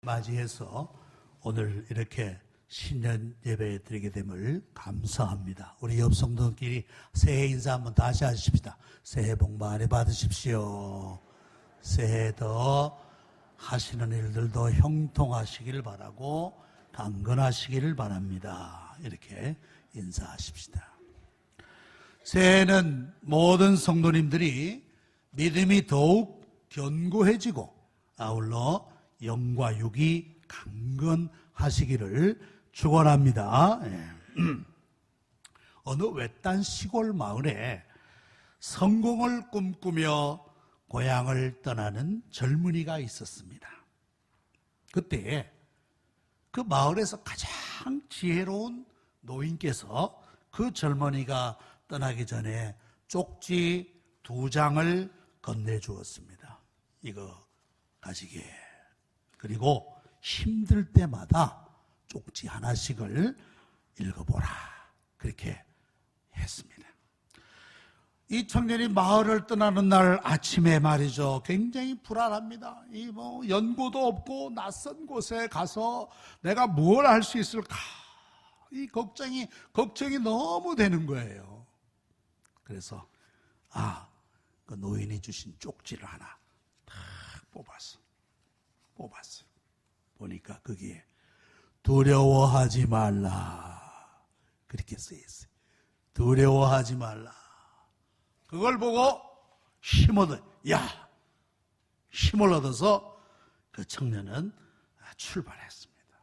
맞이해서 오늘 이렇게 신년 예배 드리게 됨을 감사합니다. 우리 옆 성도끼리 새해 인사 한번 다시 하십시다. 새해 복 많이 받으십시오. 새해 더 하시는 일들도 형통하시기를 바라고 강건하시기를 바랍니다. 이렇게 인사하십시다. 새해에는 모든 성도님들이 믿음이 더욱 견고해지고 아울러 영과 육이 강건하시기를 축원합니다. 어느 외딴 시골 마을에 성공을 꿈꾸며 고향을 떠나는 젊은이가 있었습니다. 그때 그 마을에서 가장 지혜로운 노인께서 그 젊은이가 떠나기 전에 쪽지 2장을 건네주었습니다. 이거 가지게. 그리고 힘들 때마다 쪽지 하나씩을 읽어보라. 그렇게 했습니다. 이 청년이 마을을 떠나는 날 아침에 말이죠. 굉장히 불안합니다. 연고도 없고 낯선 곳에 가서 내가 뭘 할 수 있을까? 이 걱정이 너무 되는 거예요. 그래서 그 노인이 주신 쪽지를 하나 탁 뽑았어요. 보니까 거기에 두려워하지 말라 그렇게 쓰여있어요. 두려워하지 말라. 그걸 보고 힘을 얻어서 그 청년은 출발했습니다.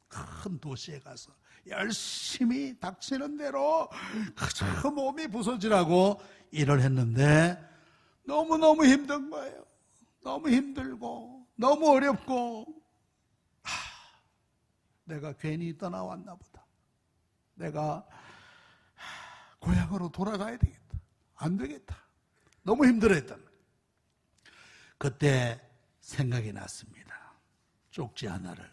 큰 도시에 가서 열심히 닥치는 대로 그저 몸이 부서지라고 일을 했는데 너무너무 힘든 거예요. 너무 힘들고 너무 어렵고 내가 괜히 떠나왔나 보다. 내가 고향으로 돌아가야 되겠다. 안 되겠다. 너무 힘들어했단 말이에요. 그때 생각이 났습니다. 쪽지 하나를,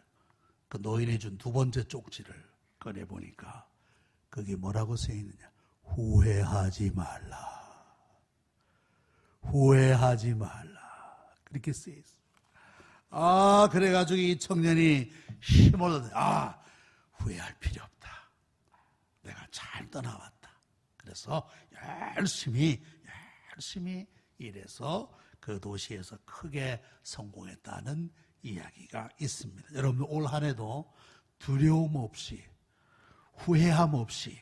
그 노인이 준 2번째 쪽지를 꺼내보니까 거기 뭐라고 써있느냐. 후회하지 말라. 후회하지 말라. 그렇게 쓰여있어요. 그래가지고 이 청년이 힘을 얻어. 후회할 필요 없다. 내가 잘 떠나왔다. 그래서 열심히 일해서 그 도시에서 크게 성공했다는 이야기가 있습니다. 여러분 올 한 해도 두려움 없이 후회함 없이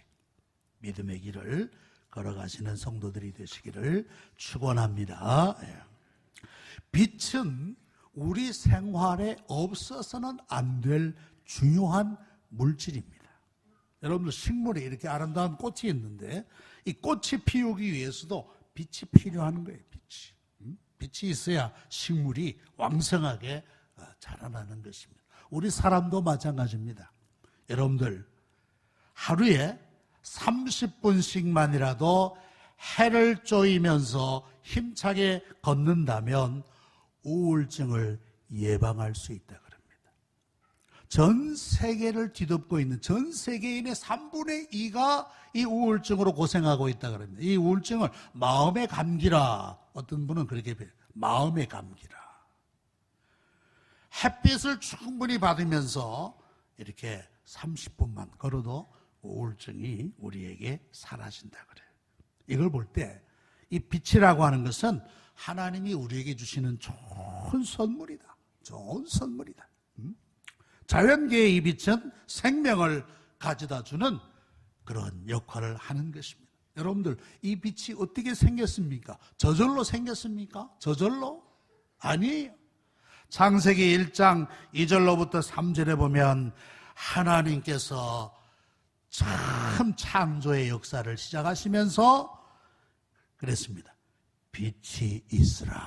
믿음의 길을 걸어가시는 성도들이 되시기를 축원합니다. 빛은 우리 생활에 없어서는 안 될 중요한 물질입니다. 여러분들 식물에 이렇게 아름다운 꽃이 있는데 이 꽃이 피우기 위해서도 빛이 필요한 거예요. 빛이 있어야 식물이 왕성하게 자라나는 것입니다. 우리 사람도 마찬가지입니다. 여러분들 하루에 30분씩만이라도 해를 쪼이면서 힘차게 걷는다면 우울증을 예방할 수 있다 그럽니다. 전 세계를 뒤덮고 있는 전 세계인의 3분의 2가 이 우울증으로 고생하고 있다 그럽니다. 이 우울증을 마음의 감기라, 어떤 분은 그렇게 표현해요. 마음의 감기라. 햇빛을 충분히 받으면서 이렇게 30분만 걸어도 우울증이 우리에게 사라진다 그래요. 이걸 볼 때 이 빛이라고 하는 것은 하나님이 우리에게 주시는 좋은 선물이다. 좋은 선물이다. 자연계의 이 빛은 생명을 가져다 주는 그런 역할을 하는 것입니다. 여러분들 이 빛이 어떻게 생겼습니까? 저절로 생겼습니까? 저절로? 아니에요. 창세기 1장 2절로부터 3절에 보면 하나님께서 참 창조의 역사를 시작하시면서 그랬습니다. 빛이 있으라.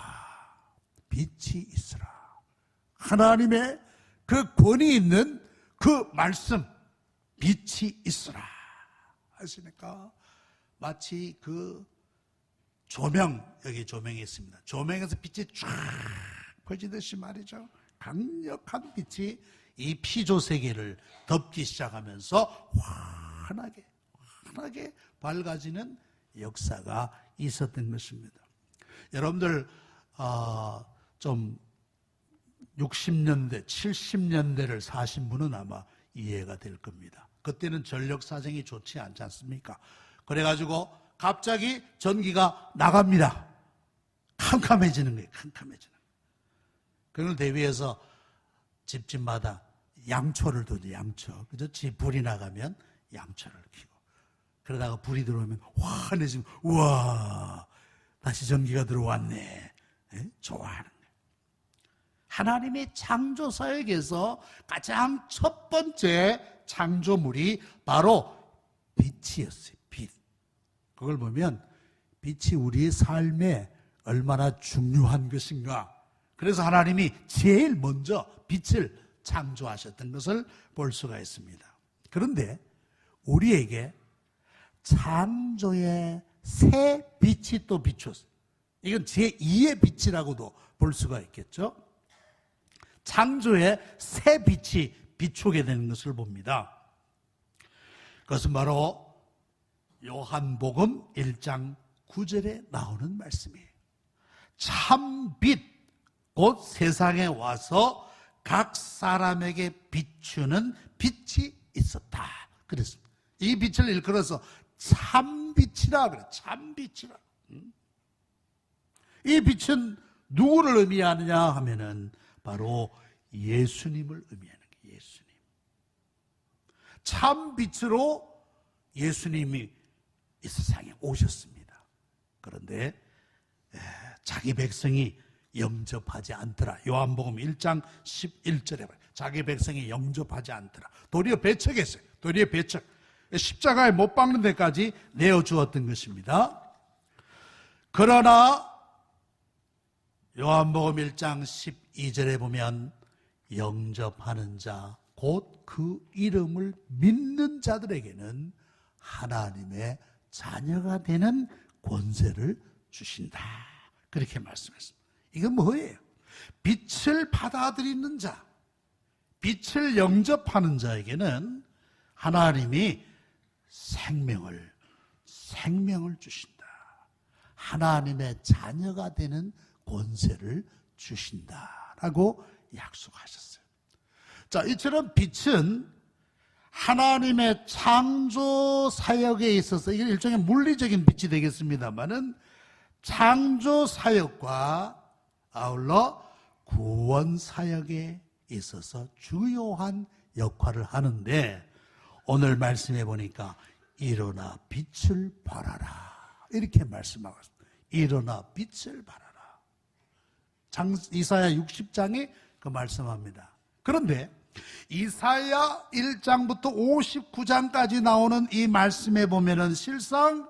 빛이 있으라. 하나님의 그 권위 있는 그 말씀, 빛이 있으라 하시니까 마치 그 조명, 여기 조명이 있습니다. 조명에서 빛이 쫙 퍼지듯이 말이죠. 강력한 빛이 이 피조 세계를 덮기 시작하면서 환하게 밝아지는 역사가 있었던 것입니다. 여러분들 좀 60년대, 70년대를 사신 분은 아마 이해가 될 겁니다. 그때는 전력 사정이 좋지 않지 않습니까? 그래가지고 갑자기 전기가 나갑니다. 캄캄해지는 거예요. 캄캄해지는 거예요. 그걸 대비해서 집집마다 양초를 두죠. 양초. 그죠? 집 불이 나가면 양초를 켜고. 그러다가 불이 들어오면 환해지면 우와 다시 전기가 들어왔네. 네? 좋아하는 거예요. 하나님의 창조사역에서 가장 첫 번째 창조물이 바로 빛이었어요. 빛. 그걸 보면 빛이 우리의 삶에 얼마나 중요한 것인가. 그래서 하나님이 제일 먼저 빛을 창조하셨던 것을 볼 수가 있습니다. 그런데 우리에게 창조의 새 빛이 또 비추었어요. 이건 제2의 빛이라고도 볼 수가 있겠죠. 창조의 새 빛이 비추게 되는 것을 봅니다. 그것은 바로 요한복음 1장 9절에 나오는 말씀이에요. 참빛 곧 세상에 와서 각 사람에게 비추는 빛이 있었다. 그랬습니다. 이 빛을 일컬어서 참빛이라 그래. 참빛이라. 이 빛은 누구를 의미하느냐 하면은 바로 예수님을 의미하는 거예요. 예수님. 참빛으로 예수님이 이 세상에 오셨습니다. 그런데 자기 백성이 영접하지 않더라. 요한복음 1장 11절에 자기 백성이 영접하지 않더라. 도리어 배척했어요. 도리어 배척. 십자가에 못 박는 데까지 내어주었던 것입니다. 그러나 요한복음 1장 12절에 보면 영접하는 자, 곧 그 이름을 믿는 자들에게는 하나님의 자녀가 되는 권세를 주신다. 그렇게 말씀했습니다. 이건 뭐예요? 빛을 받아들이는 자, 빛을 영접하는 자에게는 하나님이 생명을 주신다. 하나님의 자녀가 되는 권세를 주신다라고 약속하셨어요. 자, 이처럼 빛은 하나님의 창조 사역에 있어서 이게 일종의 물리적인 빛이 되겠습니다만은 창조 사역과 아울러 구원 사역에 있어서 중요한 역할을 하는데 오늘 말씀해 보니까 일어나 빛을 발하라 이렇게 말씀하고 있습니다. 일어나 빛을 발하라. 이사야 60장에 그 말씀합니다. 그런데 이사야 1장부터 59장까지 나오는 이 말씀에 보면은 실상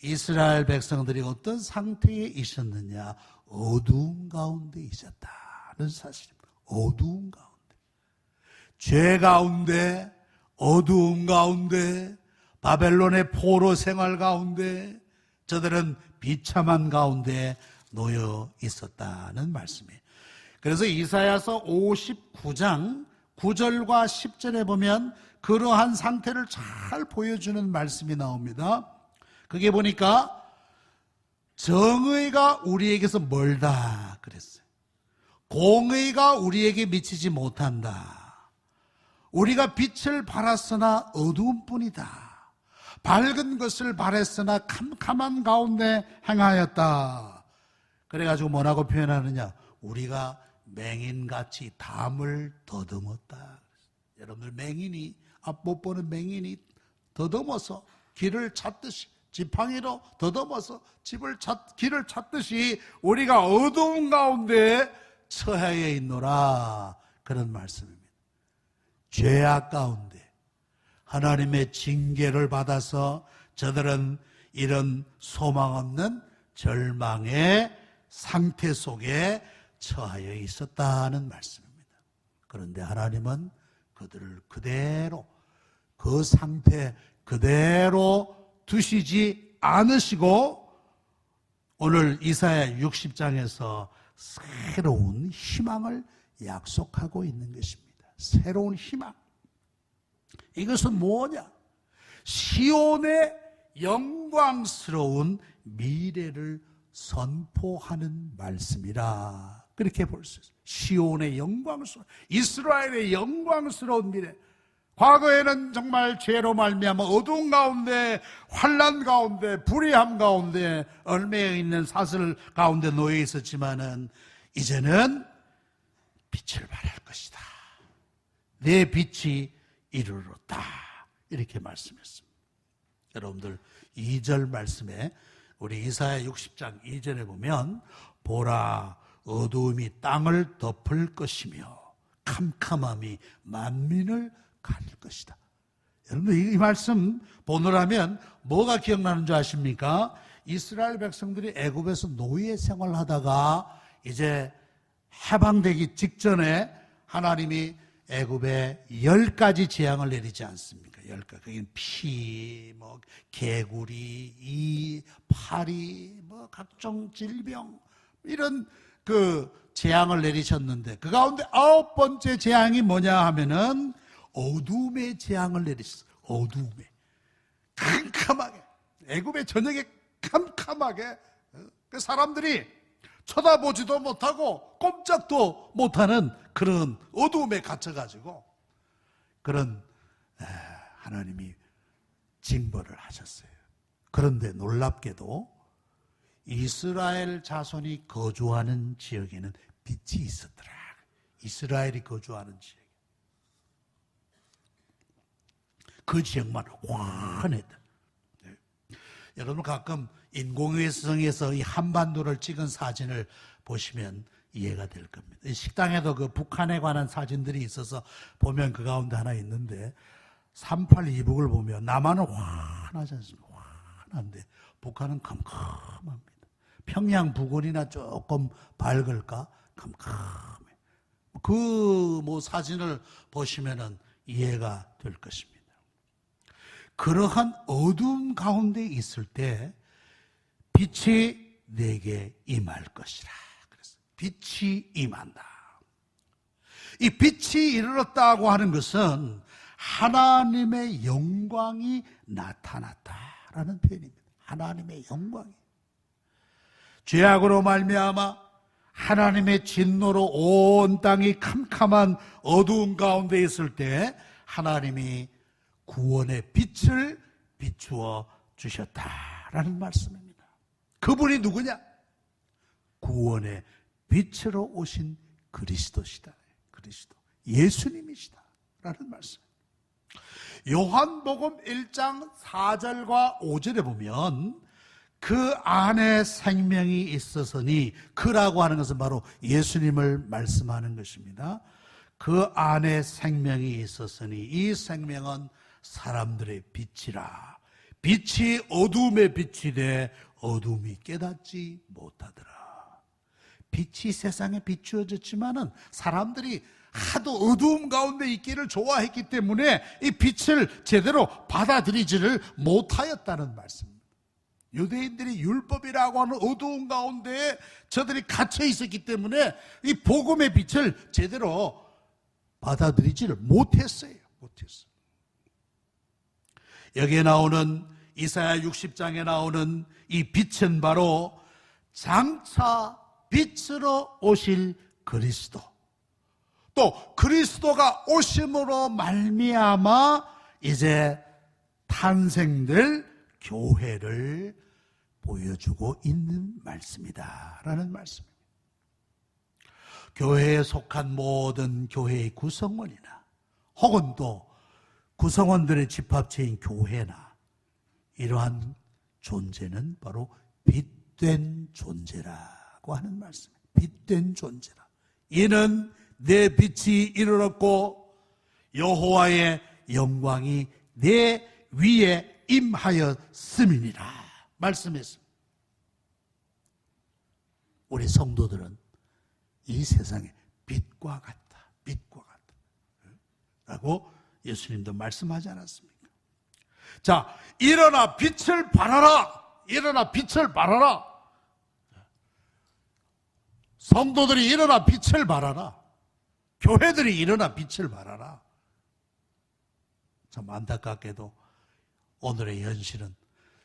이스라엘 백성들이 어떤 상태에 있었느냐? 어두운 가운데 있었다는 사실입니다. 어두운 가운데. 죄 가운데, 어두운 가운데, 바벨론의 포로 생활 가운데 저들은 비참한 가운데 놓여 있었다는 말씀이에요. 그래서 이사야서 59장 9절과 10절에 보면 그러한 상태를 잘 보여주는 말씀이 나옵니다. 그게 보니까 정의가 우리에게서 멀다 그랬어요. 공의가 우리에게 미치지 못한다. 우리가 빛을 발했으나 어두운 뿐이다. 밝은 것을 바랬으나 캄캄한 가운데 행하였다. 그래가지고 뭐라고 표현하느냐? 우리가 맹인같이 담을 더듬었다. 여러분들 맹인이 앞 못 보는 맹인이 더듬어서 길을 찾듯이 지팡이로 더듬어서 길을 찾듯이 우리가 어두운 가운데 처해 있노라. 그런 말씀입니다. 죄악 가운데 하나님의 징계를 받아서 저들은 이런 소망 없는 절망의 상태 속에 처하여 있었다는 말씀입니다. 그런데 하나님은 그들을 그대로 그 상태 그대로 두시지 않으시고 오늘 이사야 60장에서 새로운 희망을 약속하고 있는 것입니다. 새로운 희망. 이것은 뭐냐? 시온의 영광스러운 미래를 선포하는 말씀이라 그렇게 볼 수 있어요. 시온의 영광스러운, 이스라엘의 영광스러운 미래. 과거에는 정말 죄로 말미암아 어두운 가운데, 환난 가운데, 불의함 가운데 얽매여 있는 사슬 가운데 놓여 있었지만은 이제는 빛을 발할 것이다. 내 빛이 이르렀다. 이렇게 말씀했습니다. 여러분들 2절 말씀에 우리 이사야 60장 2절에 보면 보라 어두움이 땅을 덮을 것이며 캄캄함이 만민을 가릴 것이다. 여러분들 이 말씀 보느라면 뭐가 기억나는 줄 아십니까? 이스라엘 백성들이 애굽에서 노예 생활하다가 이제 해방되기 직전에 하나님이 애굽에 10가지 재앙을 내리지 않습니까? 10가지. 그게 피, 개구리, 이, 파리, 각종 질병 이런 그 재앙을 내리셨는데 그 가운데 9번째 재앙이 뭐냐 하면은 어둠의 재앙을 내리셨어요. 어둠에 캄캄하게 애굽의 저녁에 캄캄하게 그 사람들이 쳐다보지도 못하고 꼼짝도 못하는 그런 어두움에 갇혀가지고 그런 하나님이 징벌을 하셨어요. 그런데 놀랍게도 이스라엘 자손이 거주하는 지역에는 빛이 있었더라. 이스라엘이 거주하는 지역. 그 지역만 환했다. 네. 여러분 가끔 인공위성에서 이 한반도를 찍은 사진을 보시면 이해가 될 겁니다. 식당에도 그 북한에 관한 사진들이 있어서 보면 그 가운데 하나 있는데 38 이북을 보면 남한은 환하지 않습니까? 환한데 북한은 캄캄합니다. 평양 부근이나 조금 밝을까? 캄캄해. 그 사진을 보시면은 이해가 될 것입니다. 그러한 어두운 가운데 있을 때 빛이 내게 임할 것이라. 그래서 빛이 임한다. 이 빛이 이르렀다고 하는 것은 하나님의 영광이 나타났다라는 표현입니다. 하나님의 영광이. 죄악으로 말미암아 하나님의 진노로 온 땅이 캄캄한 어두운 가운데 있을 때 하나님이 구원의 빛을 비추어 주셨다라는 말씀입니다. 그분이 누구냐? 구원의 빛으로 오신 그리스도시다. 그리스도. 예수님이시다라는 말씀. 요한복음 1장 4절과 5절에 보면 그 안에 생명이 있었으니 그라고 하는 것은 바로 예수님을 말씀하는 것입니다. 그 안에 생명이 있었으니 이 생명은 사람들의 빛이라. 빛이 어둠에 빛이 돼 어둠이 깨닫지 못하더라. 빛이 세상에 비추어졌지만은 사람들이 하도 어두움 가운데 있기를 좋아했기 때문에 이 빛을 제대로 받아들이지를 못하였다는 말씀입니다. 유대인들이 율법이라고 하는 어두운 가운데 저들이 갇혀 있었기 때문에 이 복음의 빛을 제대로 받아들이지를 못했어요. 여기에 나오는 이사야 60장에 나오는 이 빛은 바로 장차 빛으로 오실 그리스도, 또 그리스도가 오심으로 말미암아 이제 탄생될 교회를 보여주고 있는 말씀이다라는 말씀입니다. 교회에 속한 모든 교회의 구성원이나 혹은 또 구성원들의 집합체인 교회나 이러한 존재는 바로 빛된 존재라고 하는 말씀입니다. 빛된 존재라. 이는 내 빛이 이르렀고 여호와의 영광이 내 위에 임하였음이니라 말씀했습니다. 우리 성도들은 이 세상의 빛과 같다. 빛과 같다. 라고 예수님도 말씀하지 않았습니까? 자, 일어나 빛을 발하라. 일어나 빛을 발하라. 성도들이 일어나 빛을 발하라. 교회들이 일어나 빛을 발하라. 참 안타깝게도 오늘의 현실은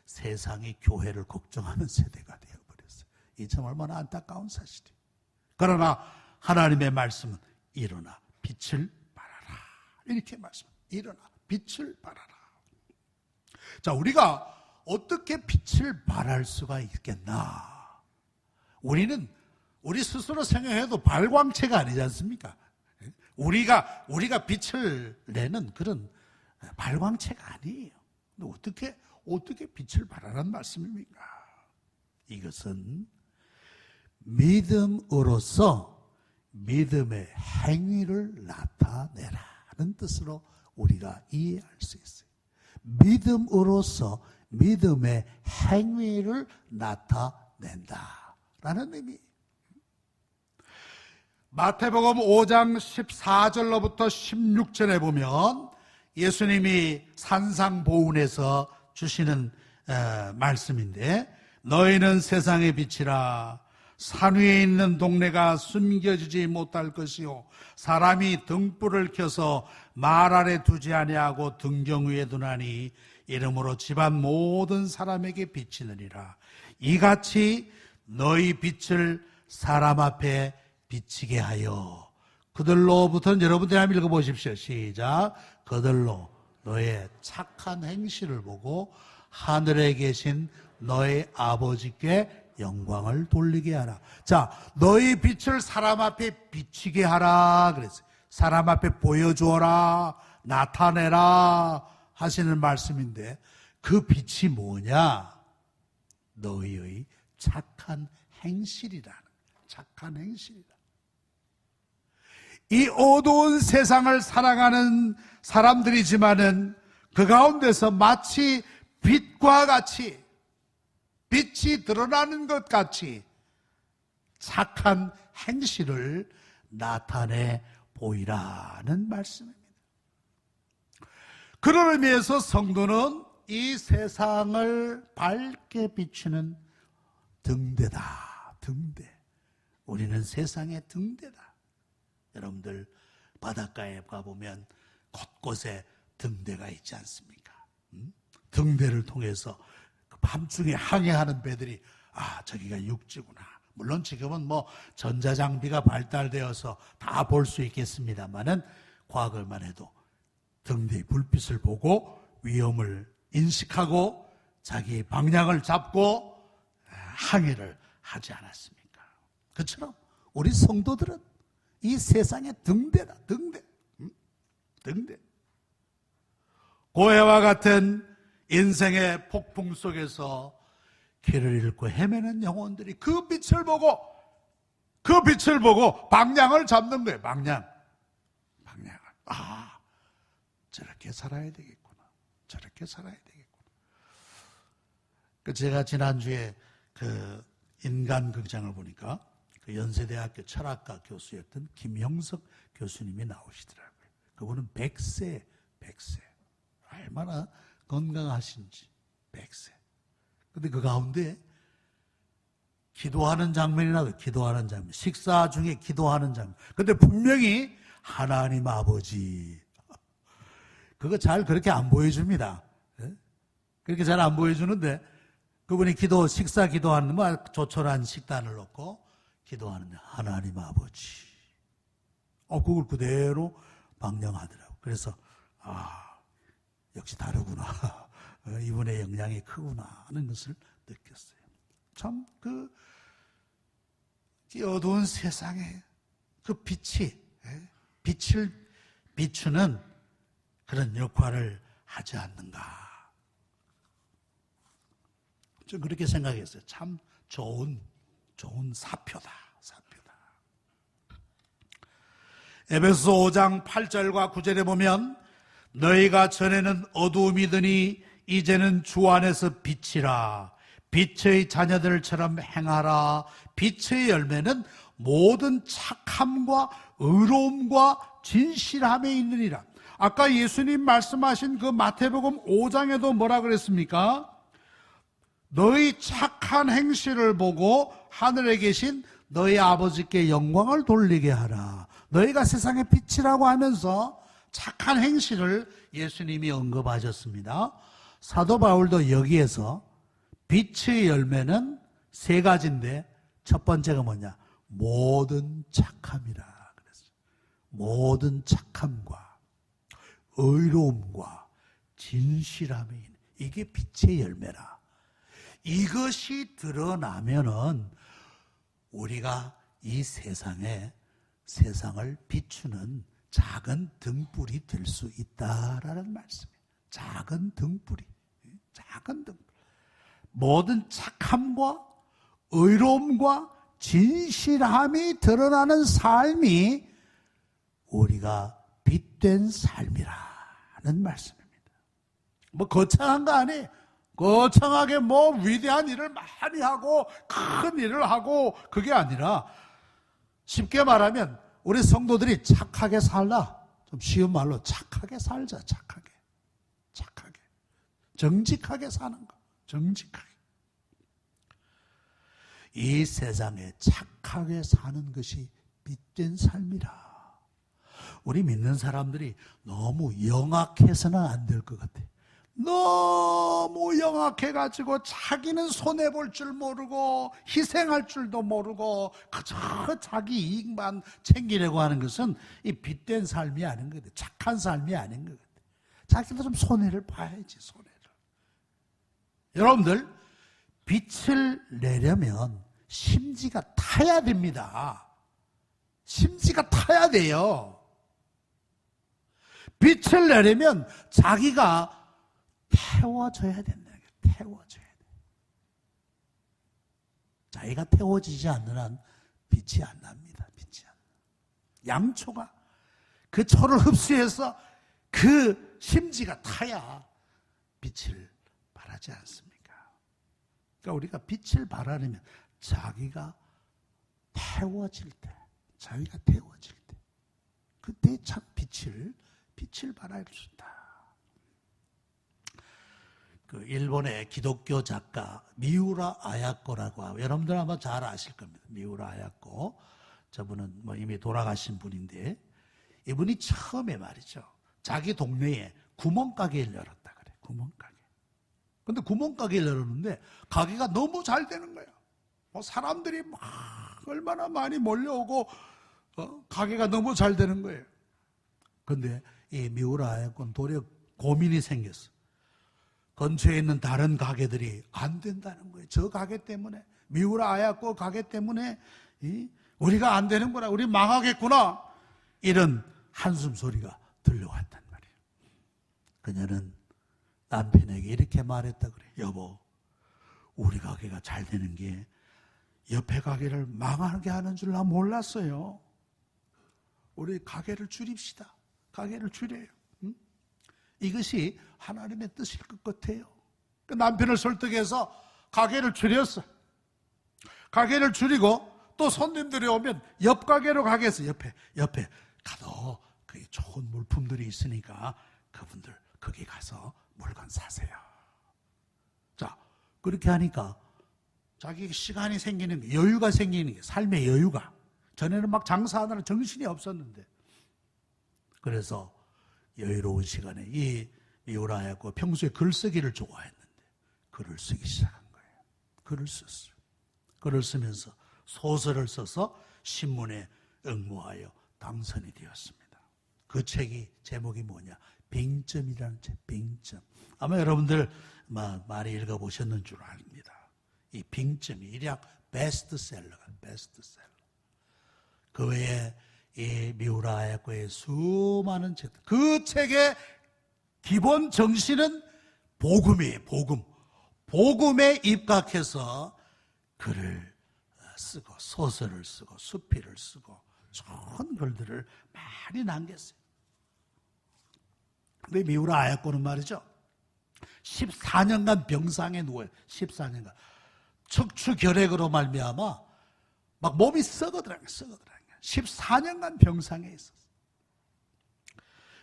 세상이 교회를 걱정하는 세대가 되어버렸어요. 이 참 얼마나 안타까운 사실이에요. 그러나 하나님의 말씀은 일어나 빛을 발하라. 이렇게 말씀합니다. 일어나 빛을 발하라. 자, 우리가 어떻게 빛을 발할 수가 있겠나? 우리 스스로 생각해도 발광체가 아니지 않습니까? 우리가 빛을 내는 그런 발광체가 아니에요. 근데 어떻게 빛을 발하라는 말씀입니까? 이것은 믿음으로써 믿음의 행위를 나타내라는 뜻으로 우리가 이해할 수 있어요. 믿음으로써 믿음의 행위를 나타낸다라는 의미. 마태복음 5장 14절로부터 16절에 보면 예수님이 산상보훈에서 주시는 말씀인데, 너희는 세상의 빛이라. 산 위에 있는 동네가 숨겨지지 못할 것이요, 사람이 등불을 켜서 말 아래 두지 아니하고 등경 위에 두나니 이러므로 집안 모든 사람에게 비치느니라. 이같이 너희 빛을 사람 앞에 비치게 하여 그들로부터는, 여러분들이 한번 읽어보십시오. 시작. 그들로 너의 착한 행실을 보고 하늘에 계신 너의 아버지께 영광을 돌리게 하라. 자, 너희 빛을 사람 앞에 비치게 하라 그랬어요. 사람 앞에 보여주어라, 나타내라 하시는 말씀인데, 그 빛이 뭐냐? 너희의 착한 행실이라는, 착한 행실이다. 이 어두운 세상을 살아가는 사람들이지만은 그 가운데서 마치 빛과 같이, 빛이 드러나는 것 같이 착한 행실을 나타내 보이라는 말씀입니다. 그런 의미에서 성도는 이 세상을 밝게 비추는 등대다. 등대. 우리는 세상의 등대다. 여러분들 바닷가에 가보면 곳곳에 등대가 있지 않습니까? 등대를 통해서 밤중에 항해하는 배들이, 아, 저기가 육지구나. 물론 지금은 전자장비가 발달되어서 다 볼 수 있겠습니다만은, 과거만 해도 등대의 불빛을 보고 위험을 인식하고 자기 방향을 잡고 항해를 하지 않았습니까? 그처럼 우리 성도들은 이 세상의 등대다. 등대. 등대. 고해와 같은 인생의 폭풍 속에서 길을 잃고 헤매는 영혼들이 그 빛을 보고 방향을 잡는 거예요. 방향을. 아, 저렇게 살아야 되겠구나. 저렇게 살아야 되겠구나. 제가 지난주에 인간극장을 보니까 연세대학교 철학과 교수였던 김형석 교수님이 나오시더라고요. 그분은 100세. 얼마나 건강하신지. 100세. 근데 그 가운데 기도하는 장면이 나와요. 기도하는 장면. 식사 중에 기도하는 장면. 근데 분명히 하나님 아버지. 그거 잘 그렇게 안 보여줍니다. 그렇게 잘 안 보여주는데, 그분이 식사 기도하는 조촐한 식단을 놓고 기도하는데, 하나님 아버지. 그걸 그대로 방영하더라고요. 그래서, 역시 다르구나. 이분의 영향이 크구나 하는 것을 느꼈어요. 참 이 어두운 세상에 그 빛을 비추는 그런 역할을 하지 않는가. 좀 그렇게 생각했어요. 참 좋은 사표다. 에베소 5장 8절과 9절에 보면, 너희가 전에는 어두움이더니 이제는 주 안에서 빛이라. 빛의 자녀들처럼 행하라. 빛의 열매는 모든 착함과 의로움과 진실함에 있느니라. 아까 예수님 말씀하신 그 마태복음 5장에도 뭐라 그랬습니까? 너희 착한 행실을 보고 하늘에 계신 너희 아버지께 영광을 돌리게 하라. 너희가 세상의 빛이라고 하면서 착한 행실을 예수님이 언급하셨습니다. 사도 바울도 여기에서 빛의 열매는 세 가지인데, 첫 번째가 뭐냐? 모든 착함이라 그랬어요. 모든 착함과 의로움과 진실함이 이게 빛의 열매라. 이것이 드러나면은 우리가 이 세상을 비추는 작은 등불이 될 수 있다라는 말씀이에요. 작은 등불이. 모든 착함과 의로움과 진실함이 드러나는 삶이 우리가 빛된 삶이라는 말씀입니다. 뭐 거창한 거 아니에요. 거창하게 뭐 위대한 일을 많이 하고 큰 일을 하고 그게 아니라 쉽게 말하면 우리 성도들이 착하게 살라. 좀 쉬운 말로 착하게 살자. 착하게. 정직하게 사는 거. 정직하게. 이 세상에 착하게 사는 것이 빛된 삶이라. 우리 믿는 사람들이 너무 영악해서는 안 될 것 같아요. 너무 영악해가지고 자기는 손해볼 줄 모르고 희생할 줄도 모르고 그저 자기 이익만 챙기려고 하는 것은 이 빛된 삶이 아닌 것 같아요. 착한 삶이 아닌 것 같아요. 자기도 좀 손해를 봐야지. 손해를. 여러분들 빛을 내려면 심지가 타야 됩니다. 심지가 타야 돼요. 빛을 내려면 자기가 태워져야 된다. 태워져야 돼. 자기가 태워지지 않는 한 빛이 안 납니다. 빛이 안 나. 양초가 그 초를 흡수해서 그 심지가 타야 빛을 발하지 않습니까? 그러니까 우리가 빛을 발하려면 자기가 태워질 때, 그때 참 빛을 발할 수 있다. 그 일본의 기독교 작가 미우라 아야코라고 여러분들 아마 잘 아실 겁니다. 미우라 아야코. 저분은 뭐 이미 돌아가신 분인데 이분이 처음에 말이죠. 자기 동네에 구멍가게를 열었다 그래. 구멍가게. 근데 구멍가게를 열었는데 가게가 너무 잘 되는 거야. 사람들이 막 얼마나 많이 몰려오고 가게가 너무 잘 되는 거예요. 근데 이 미우라 아야코는 도리어 고민이 생겼어. 근처에 있는 다른 가게들이 안 된다는 거예요. 저 가게 때문에, 미우라 아야코 가게 때문에 우리가 안 되는구나, 우리 망하겠구나, 이런 한숨 소리가 들려왔단 말이에요. 그녀는 남편에게 이렇게 말했다 그래. 여보, 우리 가게가 잘 되는 게 옆에 가게를 망하게 하는 줄 난 몰랐어요. 우리 가게를 줄입시다. 가게를 줄여요. 이것이 하나님의 뜻일 것 같아요. 그 남편을 설득해서 가게를 줄였어. 가게를 줄이고 또 손님들이 오면 옆 가게로 가겠어. 옆에 가도 그 좋은 물품들이 있으니까 그분들 거기 가서 물건 사세요. 자, 그렇게 하니까 자기 시간이 생기는 게, 여유가 생기는 게, 삶의 여유가. 전에는 막 장사하느라 정신이 없었는데, 그래서 여유로운 시간에 이 미우라 아야코 평소에 글쓰기를 좋아했는데 글을 쓰기 시작한 거예요. 글을 썼어요. 글을 쓰면서 소설을 써서 신문에 응모하여 당선이 되었습니다. 그 책이 제목이 뭐냐? 빙점이라는 책. 빙점. 아마 여러분들 많이 읽어보셨는 줄 압니다. 이 빙점이 일약 베스트셀러가 베스트셀러. 그 외에 이 미우라 아야코의 수많은 책들. 그 책의 기본 정신은 복음이에요. 복음. 복음에 입각해서 글을 쓰고 소설을 쓰고 수필을 쓰고 좋은 글들을 많이 남겼어요. 근데 미우라 아야코는 말이죠. 14년간 병상에 누워요. 14년간. 척추결핵으로 말미암아 막 몸이 썩어들어요. 14년간 병상에 있었어요.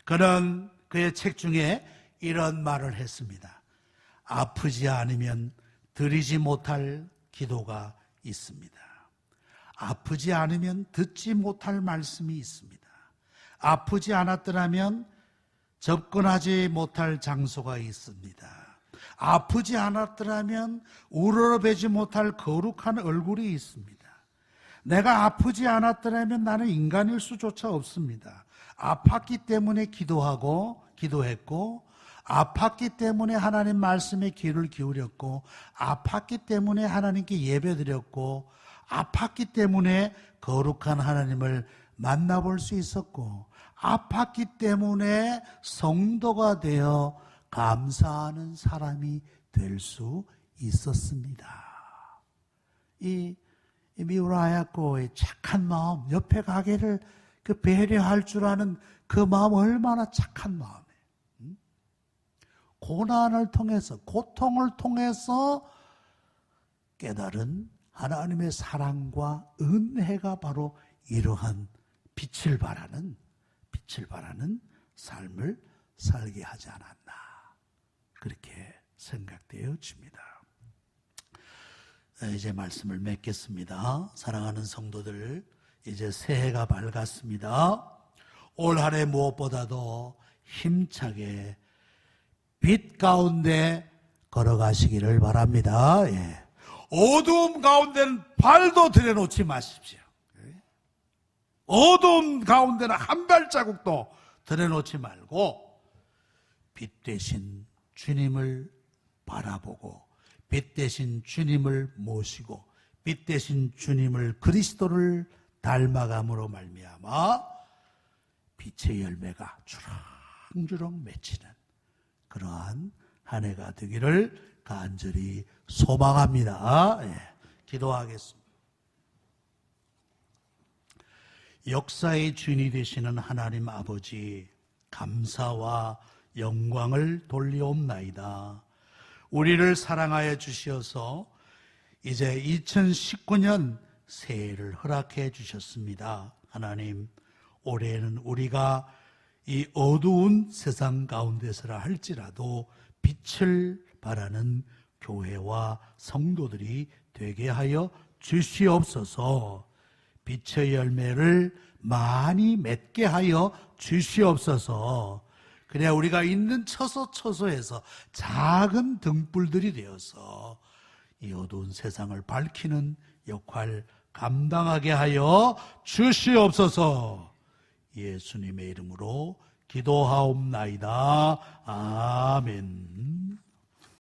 그는 그의 책 중에 이런 말을 했습니다. 아프지 않으면 드리지 못할 기도가 있습니다. 아프지 않으면 듣지 못할 말씀이 있습니다. 아프지 않았더라면 접근하지 못할 장소가 있습니다. 아프지 않았더라면 우러러보지 못할 거룩한 얼굴이 있습니다. 내가 아프지 않았더라면 나는 인간일 수조차 없습니다. 아팠기 때문에 기도했고, 아팠기 때문에 하나님 말씀에 귀를 기울였고, 아팠기 때문에 하나님께 예배드렸고, 아팠기 때문에 거룩한 하나님을 만나볼 수 있었고, 아팠기 때문에 성도가 되어 감사하는 사람이 될 수 있었습니다. 이 미우라야코의 착한 마음, 옆에 가게를 배려할 줄 아는 그 마음 얼마나 착한 마음이에요. 고난을 통해서, 고통을 통해서 깨달은 하나님의 사랑과 은혜가 바로 이러한 빛을 바라는 삶을 살게 하지 않았나, 그렇게 생각되어집니다. 이제 말씀을 맺겠습니다. 사랑하는 성도들, 이제 새해가 밝았습니다. 올 한 해 무엇보다도 힘차게 빛 가운데 걸어가시기를 바랍니다. 예. 어두움 가운데는 발도 들여놓지 마십시오. 어두움 가운데는 한 발자국도 들여놓지 말고 빛 대신 주님을 바라보고, 빛 대신 주님을 모시고, 빛 대신 주님을, 그리스도를 닮아감으로 말미암아 빛의 열매가 주렁주렁 맺히는 그러한 한 해가 되기를 간절히 소망합니다. 예, 기도하겠습니다. 역사의 주인이 되시는 하나님 아버지, 감사와 영광을 돌리옵나이다. 우리를 사랑하여 주시어서 이제 2019년 새해를 허락해 주셨습니다. 하나님, 올해는 우리가 이 어두운 세상 가운데서라 할지라도 빛을 바라는 교회와 성도들이 되게 하여 주시옵소서. 빛의 열매를 많이 맺게 하여 주시옵소서. 그래야 우리가 있는 처소처소에서 작은 등불들이 되어서 이 어두운 세상을 밝히는 역할 감당하게 하여 주시옵소서. 예수님의 이름으로 기도하옵나이다. 아멘.